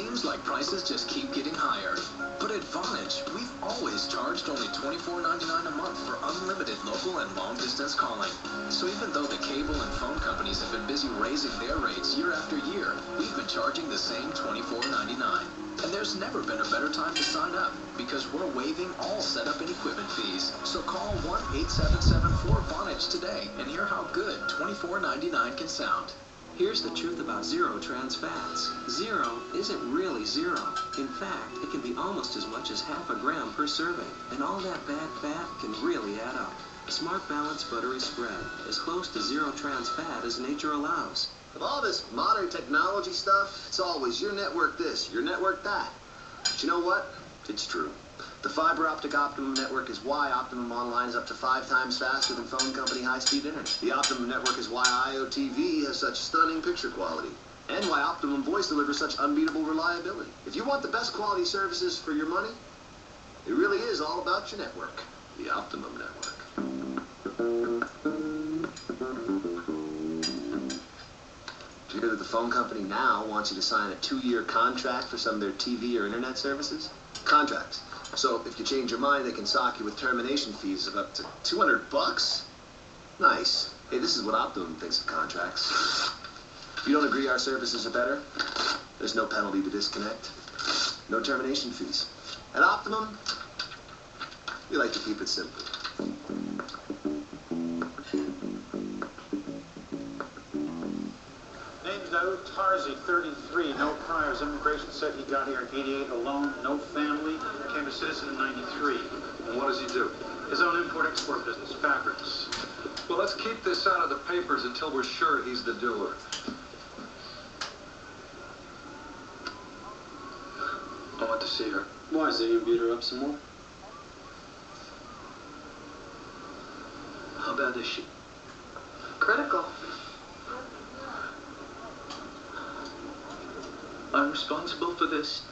seems like prices just keep getting higher. But at Vonage, we've always charged only $24.99 a month for unlimited local and long-distance calling. So even though the cable and phone companies have been busy raising their rates year after year, we've been charging the same $24.99. And there's never been a better time to sign up, because we're waiving all setup and equipment fees. So call 1-877-4VONAGE today and hear how good $24.99 can sound. Here's the truth about zero trans fats. Zero isn't really zero. In fact, it can be almost as much as half a gram per serving. And all that bad fat can really add up. A smart, balanced, buttery spread, as close to zero trans fat as nature allows. With all this modern technology stuff, it's always your network this, your network that. But you know what? It's true. The fiber optic Optimum network is why Optimum Online is up to 5 times faster than phone company high-speed internet. The Optimum network is why IOTV has such stunning picture quality. And why Optimum Voice delivers such unbeatable reliability. If you want the best quality services for your money, it really is all about your network. The Optimum network. Do you hear that the phone company now wants you to sign a 2-year contract for some of their TV or internet services? Contracts. So if you change your mind, they can sock you with termination fees of up to $200. Nice. Hey, this is what Optimum thinks of contracts. If you don't agree our services are better, there's no penalty to disconnect. No termination fees. At Optimum, we like to keep it simple. DoNt, 33, no priors. Immigration said he got here in 88 alone, no family, became a citizen in 93. And what does he do? His own import-export business, fabrics. Well, let's keep this out of the papers until we're sure he's the doer. I want to see her. Why, is it you beat her up some more? How bad is she? Critical. I'm responsible for this.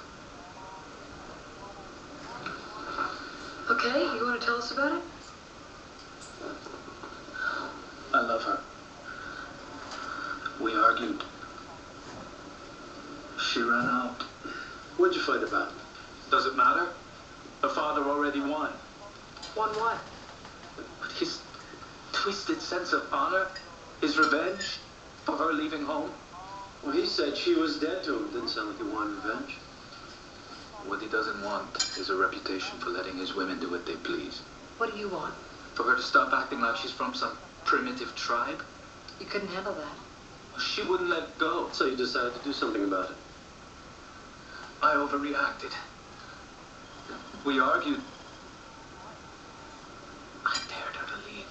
Okay, you want to tell us about it? I love her. We argued. She ran out. What'd you fight about? Does it matter? Her father already won. Won what? But his twisted sense of honor, his revenge for her leaving home. Well, he said she was dead to him. Didn't sound like he wanted revenge. What he doesn't want is a reputation for letting his women do what they please. What do you want? For her to stop acting like she's from some primitive tribe. You couldn't handle that. She wouldn't let go. So you decided to do something about it. I overreacted. We argued. I dared her to leave.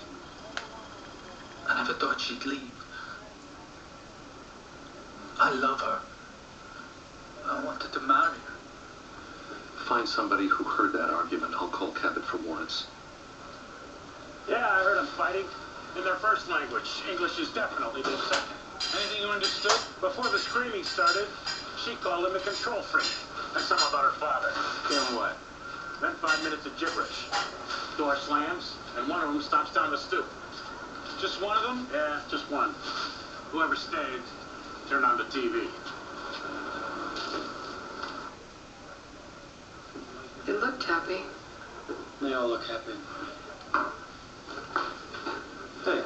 I never thought she'd leave. I love her. I wanted to marry her. Find somebody who heard that argument. I'll call Cabot for warrants. Yeah, I heard them fighting. In their first language. English is definitely their second. Anything you understood? Before the screaming started, she called him a control freak. And some about her father. Then what? Then 5 minutes of gibberish. Door slams, and one of them stomps down the stoop. Just one of them? Yeah, just one. Whoever stayed, turned on the TV. They looked happy. They all look happy. Hey.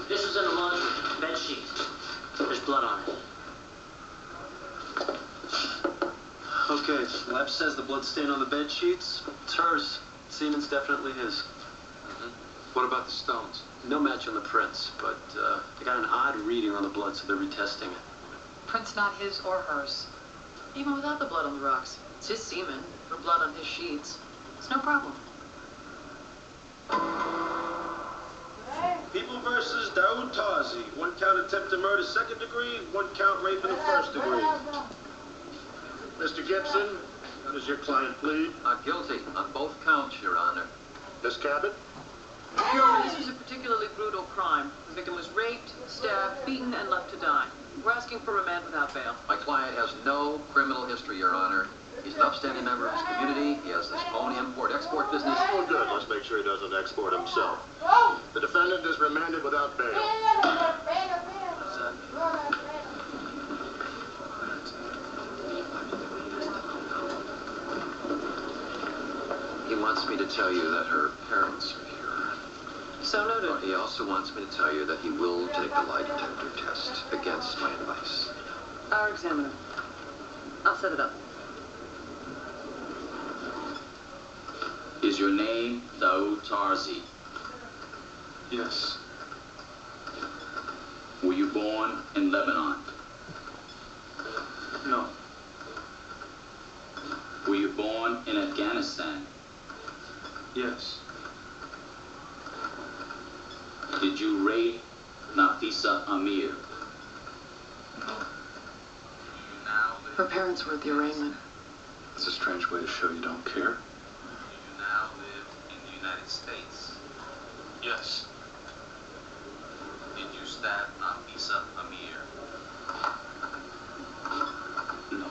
This is in the laundry. Bed sheet. There's blood on it. Okay, lab says the blood stain on the bed sheets. It's hers. Semen's definitely his. What about the stones? No match on the prints, but they got an odd reading on the blood, so they're retesting it. Print's not his or hers. Even without the blood on the rocks. It's his semen, or blood on his sheets. It's no problem. People versus DoNt. 1 count attempted murder, 2nd degree, 1 count rape in the 1st degree. Mr. Gibson, how does your client plead? Guilty on both counts, Your Honor. Miss Cabot? Your Honor, this was a particularly brutal crime. The victim was raped, stabbed, beaten, and left to die. We're asking for remand without bail. My client has no criminal history, Your Honor. He's an upstanding member of his community. He has his own import-export business. Oh, good. Let's make sure he doesn't export himself. The defendant is remanded without bail. What's that? tell you that her parents are here. So noted. But he also wants me to tell you that he will take a lie detector test against my advice. Our examiner. I'll set it up. Is your name Tarzi? Yes. Were you born in Lebanon? No. Were you born in Afghanistan? Yes. Did you rape Nafisa Amir? Her parents were at the arraignment. That's a strange way to show you don't care. Do you now live in the United States? Yes. Did you stab Nafisa Amir? No.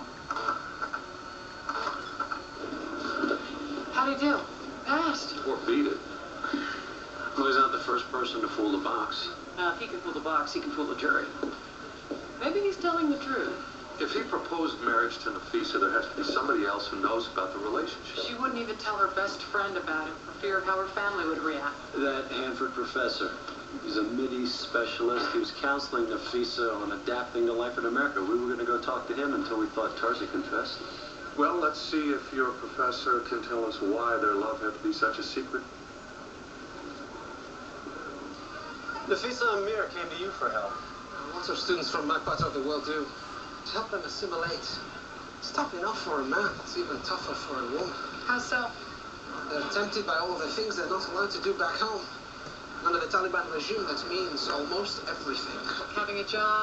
How'd he do? Passed. Or beat it. Well, he's not the first person to fool the box. Now, if he can fool the box, he can fool the jury. Maybe he's telling the truth. If he proposed marriage to Nafisa, there has to be somebody else who knows about the relationship. She wouldn't even tell her best friend about it for fear of how her family would react. That Hanford professor. He's a Mideast specialist. He was counseling Nafisa on adapting to life in America. We were going to go talk to him until we thought Tarzi confessed. Well, let's see if your professor can tell us why their love had to be such a secret. Nafisa Amir came to you for help. Lots of students from my part of the world do. To help them assimilate. It's tough enough for a man. It's even tougher for a woman. How so? They're tempted by all the things they're not allowed to do back home. Under the Taliban regime, that means almost everything. Having a job.